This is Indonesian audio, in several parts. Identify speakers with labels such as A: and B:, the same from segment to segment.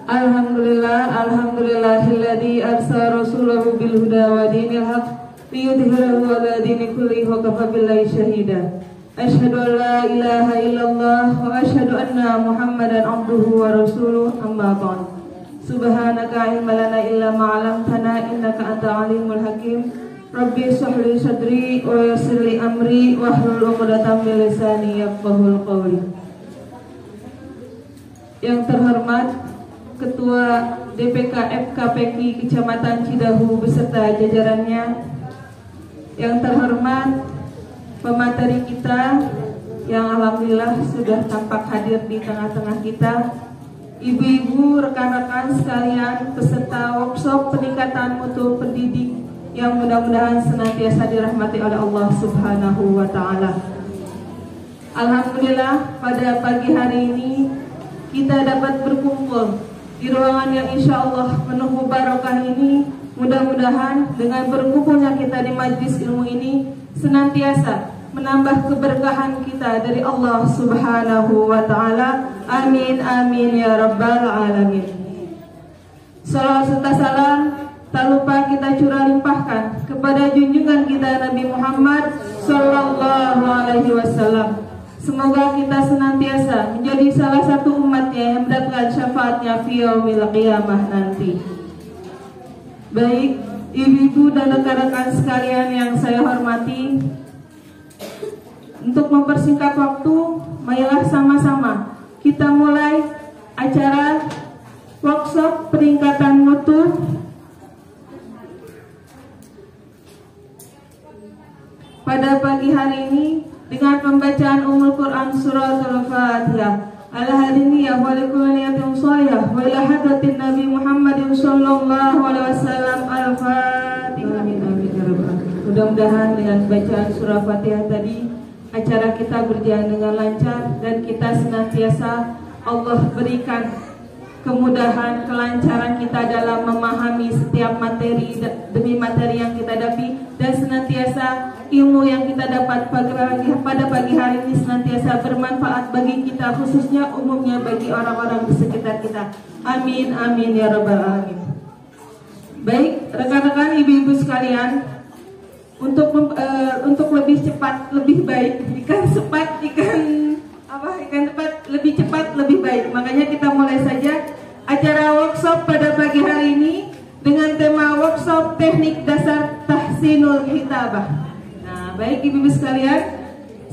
A: Alhamdulillahilladzi arsala rasulahu bil huda wa dinil haq liyudhhirahu 'ala dini kullihi wa kafa billahi shahida. Asyhadu an la ilaha illallah wa asyhadu anna Muhammadan abduhu wa rasuluh, amma ba'd. Subhanaka ilma lana illa ma 'allamtana innaka antal alimul hakim. Rabbi shrah li sadri wa yassir li amri wahlul 'uqdatam min lisani yafqahul qawli. Yang terhormat Ketua DPK FKPKI Kecamatan Cidahu beserta jajarannya, yang terhormat pemateri kita yang alhamdulillah sudah tampak hadir di tengah-tengah kita, ibu-ibu, rekan-rekan sekalian, peserta workshop peningkatan mutu pendidik yang mudah-mudahan senantiasa dirahmati oleh Allah Subhanahu wa Ta'ala. Alhamdulillah, pada pagi hari ini kita dapat berkumpul di ruangan yang insya Allah penuh barokah ini. Mudah-mudahan dengan berkumpulnya kita di majlis ilmu ini senantiasa menambah keberkahan kita dari Allah Subhanahu wa Ta'ala. Amin amin ya rabbal alamin. Salawat serta salam tak lupa kita curah limpahkan kepada junjungan kita Nabi Muhammad sallallahu alaihi wasallam. Semoga kita senantiasa menjadi salah satu umatnya yang mendapatkan syafaatnya fi yaumil qiyamah nanti. Baik, ibu-ibu dan rekan-rekan sekalian yang saya hormati, untuk mempersingkat waktu, marilah sama-sama kita mulai acara workshop peningkatan mutu pada pagi hari ini dengan pembacaan Ummul Quran Surah Al-Fatihah. Ala hadini ya walikuliyatim sholiyah wa ila hadratin Nabi Muhammadin sallallahu alaihi wasallam. Al-Fatihah. Amin amin ya rabbal alamin. Mudah-mudahan dengan bacaan surah Fatihah tadi acara kita berjalan dengan lancar dan kita senantiasa Allah berikan kemudahan, kelancaran kita dalam memahami setiap materi demi materi yang kita hadapi, dan senantiasa ilmu yang kita dapat pada pagi hari ini senantiasa bermanfaat bagi kita, khususnya umumnya bagi orang-orang di sekitar kita. Amin amin ya rabbal alamin. Baik, rekan-rekan, ibu-ibu sekalian, untuk lebih cepat lebih baik, ikan cepat lebih cepat lebih baik. Makanya kita mulai saja acara workshop pada pagi hari ini dengan tema workshop teknik dasar tahsinul kitabah. Nah, baik ibu-ibu sekalian,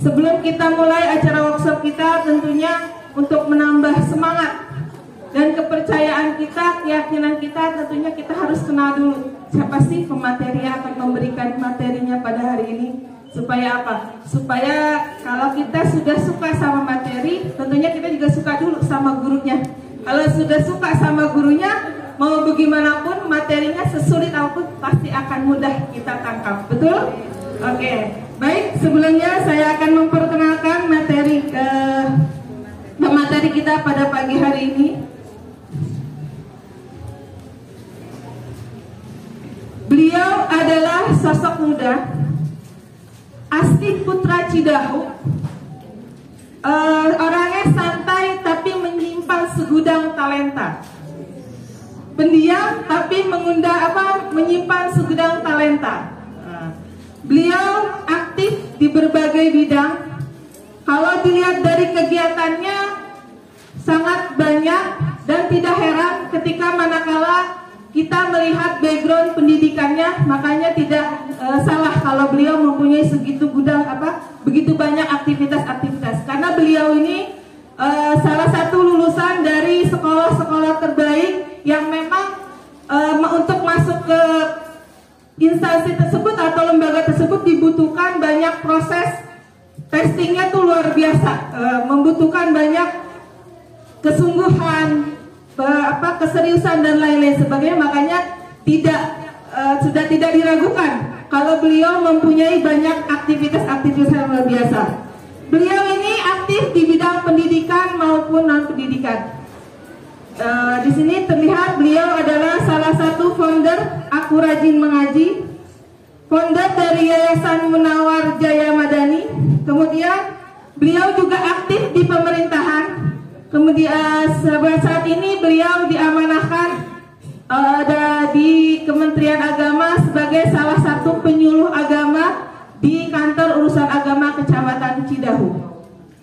A: sebelum kita mulai acara workshop kita, tentunya untuk menambah semangat dan kepercayaan kita, keyakinan kita, tentunya kita harus kenal dulu siapa sih pemateri yang akan memberikan materinya pada hari ini. Supaya apa? Supaya kalau kita sudah suka sama materi, tentunya kita juga suka dulu sama gurunya. Kalau sudah suka sama gurunya, mau bagaimanapun materinya sesulit apapun pasti akan mudah kita tangkap. Betul? Oke. Baik, sebelumnya saya akan memperkenalkan materi kita pada pagi hari ini. Beliau adalah sosok muda, Asti Putra Cidahu. Orangnya santai tapi menyimpan segudang talenta. Pendiam tapi menyimpan segudang talenta. Beliau aktif di berbagai bidang. Kalau dilihat dari kegiatannya sangat banyak, dan tidak heran ketika manakala kita melihat background pendidikannya, makanya tidak salah kalau beliau mempunyai begitu banyak aktivitas-aktivitas. Karena beliau ini salah satu lulusan dari sekolah-sekolah terbaik yang memang untuk masuk ke instansi tersebut atau lembaga tersebut dibutuhkan banyak proses testingnya tuh luar biasa, membutuhkan banyak kesungguhan, keseriusan dan lain-lain sebagainya. Makanya sudah tidak diragukan kalau beliau mempunyai banyak aktivitas-aktivitas yang luar biasa. Beliau ini aktif di bidang pendidikan maupun non pendidikan. Di sini terlihat beliau adalah salah satu founder Aku Rajin Mengaji, founder dari Yayasan Munawar Jaya Madani. Kemudian beliau juga aktif di pemerintahan, Kemudian saat ini beliau diamanahkan ada di Kementerian Agama sebagai salah satu penyuluh agama di kantor urusan agama Kecamatan Cidahu.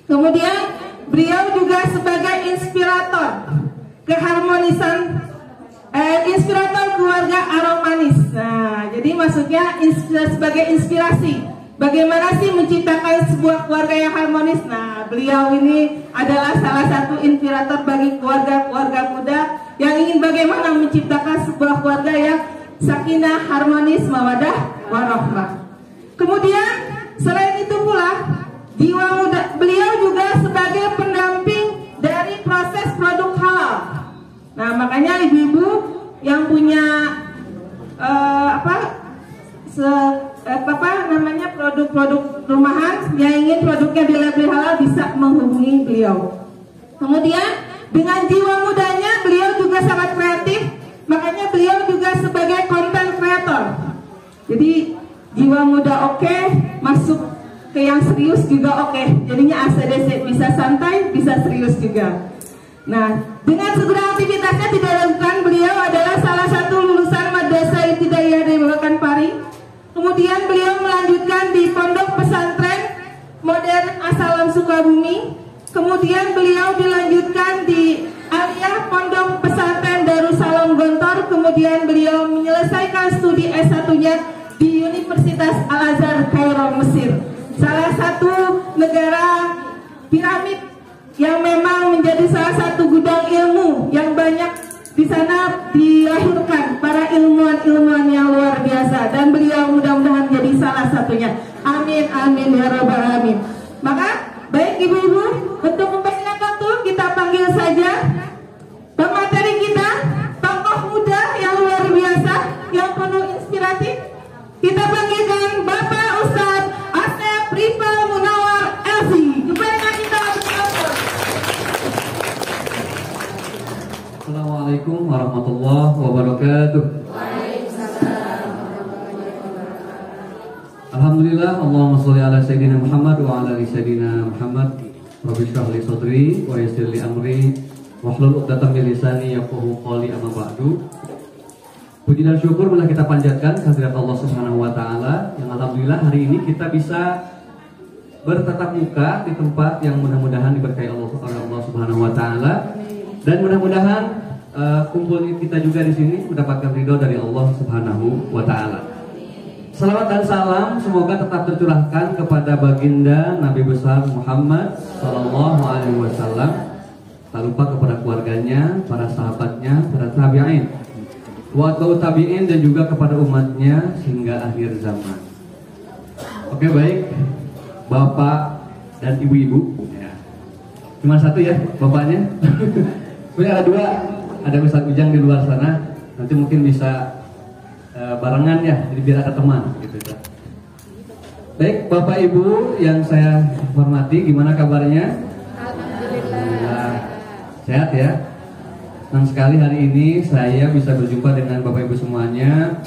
A: Kemudian beliau juga sebagai inspirator keharmonisan inspirator keluarga Aromanis. Nah, jadi maksudnya sebagai inspirasi bagaimana sih menciptakan sebuah keluarga yang harmonis. Nah, beliau ini adalah salah satu inspirator bagi keluarga muda yang ingin bagaimana menciptakan sebuah keluarga yang sakinah, harmonis, mawadah, warahmah. Kemudian selain itu pula jiwa muda beliau juga sebagai pendamping dari proses produk halal. Nah, makanya ibu-ibu yang punya produk-produk rumahan yang ingin produknya dilabeli halal bisa menghubungi beliau. Kemudian dengan jiwa mudanya beliau juga sangat kreatif, makanya beliau juga sebagai content creator. Jadi jiwa muda oke, masuk ke yang serius juga oke. Jadinya ACDC, bisa santai, bisa serius juga. Nah, dengan segala aktivitasnya tidak dilakukan, beliau adalah salah satu lulusan Madrasah Ibtidaiyah dari Babakan Pari. Kemudian beliau melanjutkan di Pondok Pesantren Modern Asalam Sukabumi. Kemudian beliau dilanjutkan di Aliyah Pondok Pesantren Darussalam Gontor. Kemudian beliau menyelesaikan studi S1-nya di Universitas Al-Azhar Kairo, Mesir. Salah satu negara piramid yang memang menjadi salah satu gudang ilmu yang banyak di sana dilahirkan para ilmuwan-ilmuwan yang luar biasa, dan beliau mudah-mudahan menjadi salah satunya. Amin amin ya rabbal alamin. Maka baik ibu-ibu, untuk mempersingkat waktu kita panggil saja pemateri kita, tokoh muda yang luar biasa, yang penuh inspiratif. Kita panggilkan Bapak Ustadz Asep Rifa Munawar Elvi. Kepada kita bersama.
B: Assalamualaikum warahmatullahi wabarakatuh. Alhamdulillah, Allahumma sholli ala sayyidina Muhammad wa ala ali sayyidina Muhammad. Rabbi shrah li sadri wa yassir li amri wahlul 'uqdatam min lisani yafqahu qawli, amma ba'du. Puji dan syukur marilah kita panjatkan kehadirat Allah Subhanahu wa taala yang alhamdulillah hari ini kita bisa bertatap muka di tempat yang mudah-mudahan diberkahi Allah Subhanahu wa taala, dan mudah-mudahan kumpul kita juga di sini mendapatkan ridho dari Allah Subhanahu wa taala. Salawat dan salam semoga tetap tercurahkan kepada baginda Nabi besar Muhammad sallallahu alaihi wasallam, tak lupa kepada keluarganya, para sahabatnya, para tabi'in, watba'u tabi'in, dan juga kepada umatnya hingga akhir zaman. Oke, baik Bapak dan Ibu-ibu ya. Cuma satu ya bapaknya. Punya ada dua, ada Ustaz Ujang di luar sana, nanti mungkin bisa barengan ya, jadi biar ada teman gitu. Baik Bapak Ibu yang saya hormati, gimana kabarnya? Alhamdulillah. Sehat ya? Senang sekali hari ini saya bisa berjumpa dengan Bapak Ibu semuanya,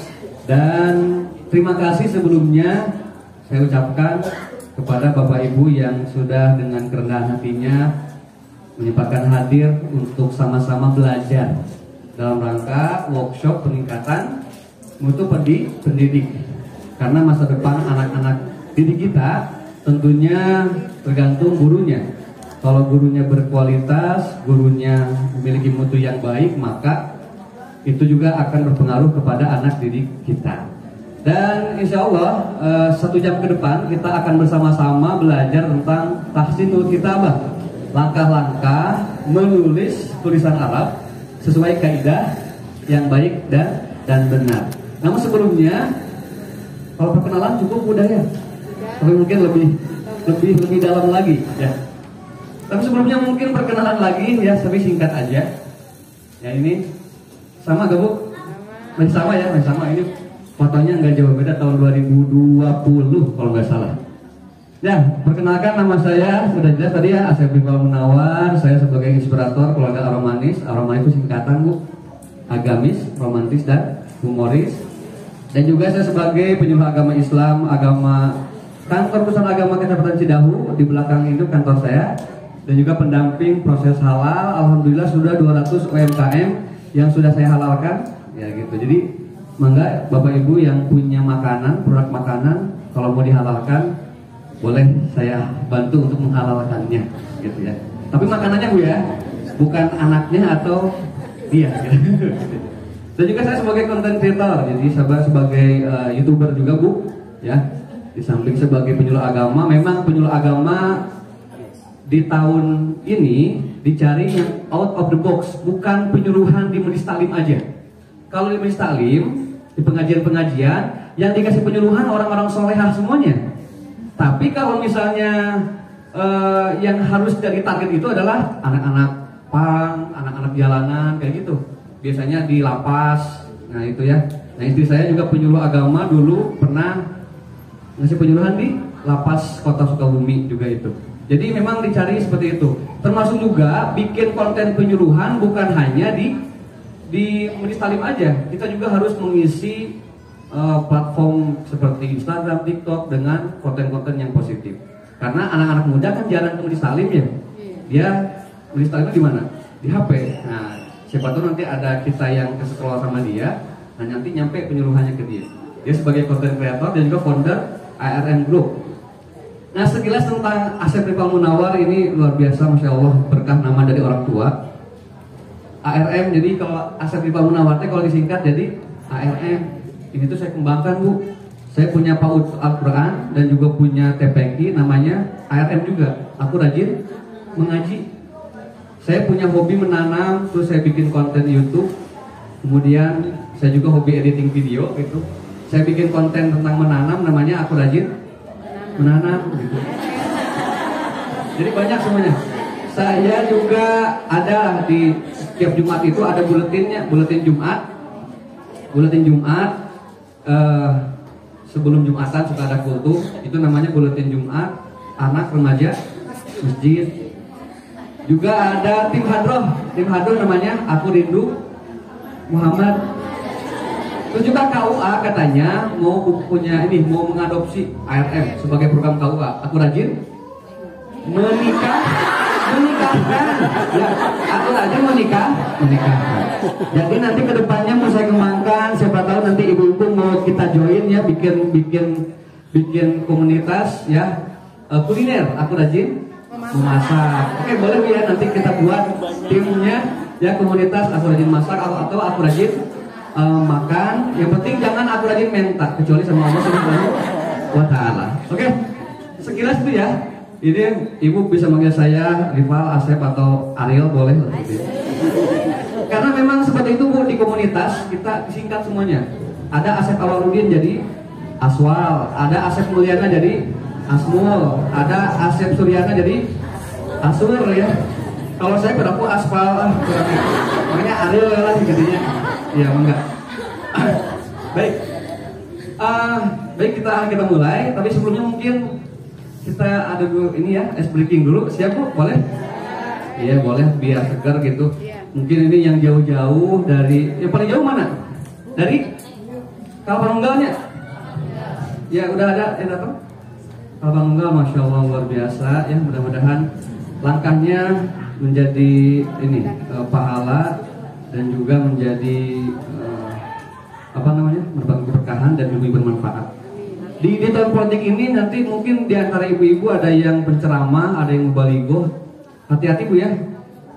B: dan terima kasih sebelumnya saya ucapkan kepada Bapak Ibu yang sudah dengan kerendahan hatinya menyempatkan hadir untuk sama-sama belajar dalam rangka workshop peningkatan mutu pendidik. Karena masa depan anak-anak didik kita tentunya tergantung gurunya. Kalau gurunya berkualitas, gurunya memiliki mutu yang baik, maka itu juga akan berpengaruh kepada anak didik kita. Dan insya Allah 1 jam ke depan kita akan bersama-sama belajar tentang tahsinul kitabah, langkah-langkah menulis tulisan Arab sesuai kaidah yang baik dan benar. Namun sebelumnya, kalau perkenalan cukup mudah ya, tapi mungkin lebih dalam lagi ya. Tapi sebelumnya mungkin perkenalan lagi ya, tapi singkat aja. Ya ini sama gak Bu? Masih sama ya, masih sama. Ini fotonya nggak jauh beda, tahun 2020 kalau nggak salah. Ya, perkenalkan nama saya sudah jelas tadi ya, Asep Rifa Munawar. Saya sebagai inspirator keluarga Aromanis. Aromanis itu singkatan Bu, agamis, romantis, dan humoris. Dan juga saya sebagai penyuluh agama Islam, kantor pusat agama Kecamatan Cidahu. Di belakang itu kantor saya. dan juga pendamping proses halal. Alhamdulillah sudah 200 UMKM yang sudah saya halalkan, ya gitu. Jadi mangga Bapak Ibu yang punya makanan, produk makanan, kalau mau dihalalkan boleh saya bantu untuk menghalalkannya, gitu ya. Tapi makanannya Bu ya, bukan anaknya atau dia. Gitu. Dan juga saya sebagai content creator, jadi saya sebagai YouTuber juga Bu, ya. Di samping sebagai penyuluh agama, memang penyuluh agama di tahun ini dicari yang out of the box, bukan penyuluhan di Majelis Taklim aja. Kalau di Majelis Taklim, di pengajian-pengajian, yang dikasih penyuluhan orang-orang solehah semuanya. Tapi kalau misalnya yang harus jadi target itu adalah anak-anak pang, anak-anak jalanan, kayak gitu. Biasanya di lapas, nah itu ya. Nah istri saya juga penyuluh agama dulu pernah ngasih penyuluhan di lapas Kota Sukabumi juga itu. Jadi memang dicari seperti itu. Termasuk juga bikin konten penyuluhan bukan hanya di Majelis Taklim aja. Kita juga harus mengisi platform seperti Instagram, TikTok dengan konten-konten yang positif. Karena anak-anak muda kan jarang ke Majelis Taklim ya. Dia Majelis Taklim di mana? Di HP. Nah, siapa tahu nanti ada kita yang ke sekolah sama dia, nah nanti nyampe penyuluhannya ke dia. Dia sebagai content creator dan juga founder ARM Group. Nah sekilas tentang Asep Rival Munawar ini luar biasa, Masya Allah, berkah nama dari orang tua. ARM, jadi kalau Asep Rival Munawar kalau disingkat jadi ARM. Ini tuh saya kembangkan Bu. Saya punya PAUD Al-Quran dan juga punya TPQ namanya ARM juga. Aku rajin mengaji. Saya punya hobi menanam, terus saya bikin konten YouTube. Kemudian saya juga hobi editing video gitu. Saya bikin konten tentang menanam, namanya Aku Rajin Menanam gitu. Jadi banyak semuanya. Saya juga ada di setiap Jumat itu ada buletinnya, buletin Jumat. Buletin Jumat sebelum Jumatan suka ada kultum, itu namanya buletin Jumat anak remaja masjid. Juga ada tim hadroh namanya Aku Rindu Muhammad. Terus juga KUA katanya mau punya ini, mau mengadopsi ARM sebagai program KUA. Aku rajin menikahkan. Ya, aku rajin menikahkan. Jadi nanti kedepannya mau saya kembangkan, siapa tahu nanti ibu-ibu mau kita join ya, bikin komunitas ya kuliner. Aku rajin memasak. Oke, boleh ya, nanti kita buat timnya ya, komunitas Aku Rajin Masak atau Aku Rajin makan. Yang penting jangan aku rajin minta, kecuali sama Allah Subhanahu wa Ta'ala. Oke, sekilas itu ya. Ini ibu bisa manggil saya Rival, Asep atau Ariel, boleh. Karena memang seperti itu Bu, di komunitas kita disingkat semuanya. Ada Asep Awaludin jadi Aswal, ada Asep Mulyana jadi Asmul, ada Asep Suryana jadi Asur ya. Kalau saya berlaku aspal, makanya Ariel lah jadinya. Ya enggak. Baik. Baik, kita mulai. Tapi sebelumnya mungkin kita ada dulu ini ya, ice breaking dulu. Siap Bu? Boleh? Iya boleh, biar segar gitu. Mungkin ini yang jauh-jauh dari, yang paling jauh mana? Dari Kalpanunggalnya? Ya udah ada yang datang? Kalpanunggal, Masya Allah, luar biasa ya. Mudah-mudahan langkahnya menjadi ini pahala dan juga menjadi merupakan keberkahan dan lebih bermanfaat. Di tahun politik ini nanti mungkin di antara ibu-ibu ada yang penceramah, ada yang mubalighah. Hati-hati Bu ya,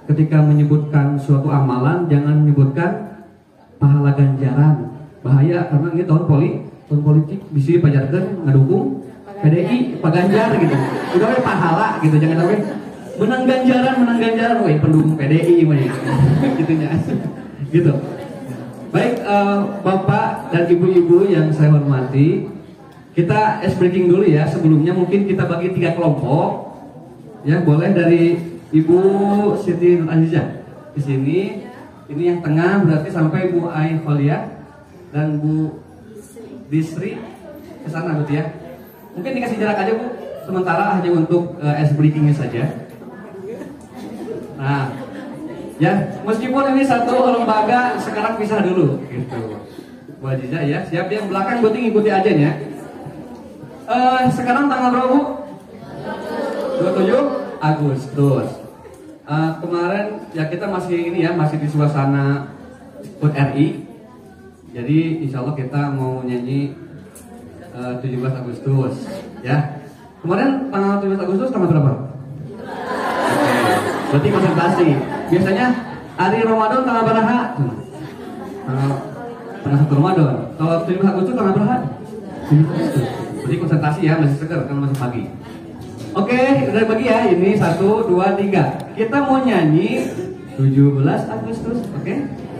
B: ketika menyebutkan suatu amalan jangan menyebutkan pahala ganjaran. Bahaya, karena ini tahun politik bisa pajarkan ngedukung PDI, Pak Ganjar gitu. Udah we pahala gitu, jangan sampai menang ganjaran, woi pendukung PDI mah gitunya. Gitu. Baik, Bapak dan Ibu-ibu yang saya hormati, kita ice breaking dulu ya. Sebelumnya mungkin kita bagi 3 kelompok. Ya, boleh dari Ibu Siti Azizah di sini. Ini yang tengah berarti sampai Bu Ai Kholia dan Bu Bisri ke sana gitu ya. Mungkin dikasih jarak aja Bu, sementara hanya untuk ice breakingnya saja. Nah, ya meskipun ini satu lembaga, sekarang pisah dulu gitu. Bu Azizah ya, siap. Yang belakang berarti ngikuti aja ya. Sekarang tanggal berapa Bu? 27. Agustus. Kemarin ya kita masih ini ya, masih di suasana HUT RI. Jadi insya Allah kita mau nyanyi 17 Agustus ya. Kemarin tanggal 17 Agustus tanggal berapa? Oke, berarti konsentrasi. Biasanya hari Ramadan tanggal berapa? Tanggal 1 Ramadan. Kalau 17 Agustus tanggal berapa? 17 Agustus. Berarti konsentrasi ya, masih segar kan masih pagi. Oke, udah bagi ya. Ini 1, 2, 3. Kita mau nyanyi 17 Agustus, oke?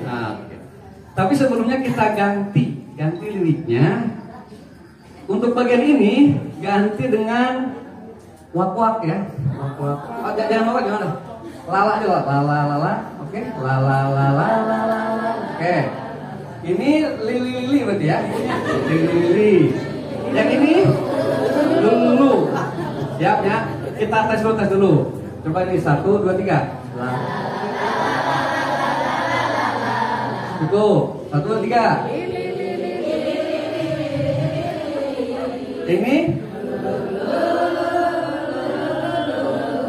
B: Nah, oke. Tapi sebelumnya kita ganti liriknya. Untuk bagian ini ganti dengan wak-wak ya. Wak-wak. Oh, jangan wak, gimana? Lala aja, lala. Oke. Lala. Oke. Ini lili berarti ya. Lili. Yang ini lulu. Siap ya? Kita tes dulu. Coba ini 1, 2, 3. Cukup. 1, 2, 3. Ini.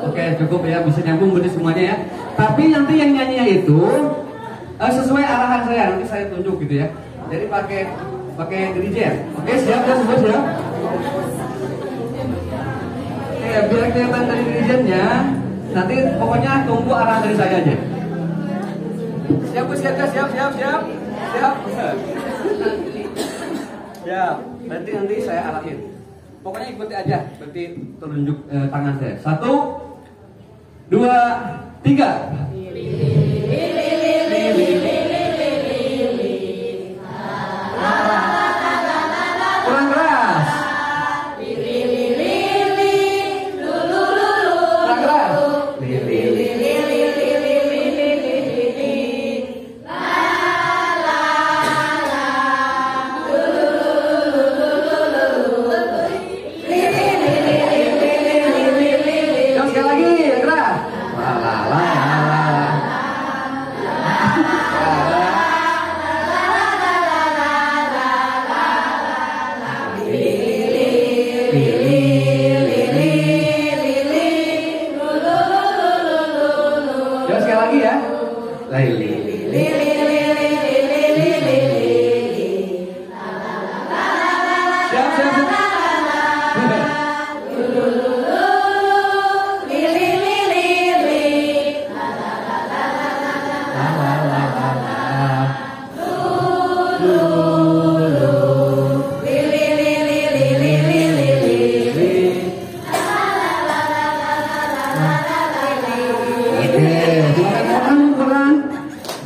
B: Oke, cukup ya, bisa nyambung berarti semuanya ya. Tapi nanti yang nyanyinya itu sesuai arahan saya, nanti saya tunjuk gitu ya. Jadi pakai dirijen. Oke, siap ya, semua siap. Oke, biar kelihatan dari dirijennya, nanti pokoknya tunggu arahan dari saya aja. Siap. Ya, berarti nanti saya arahin. Pokoknya ikuti aja, berarti tunjuk tangan saya. 1, 2, 3. Kurang keras. Kurang keras.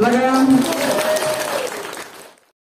B: Silakan.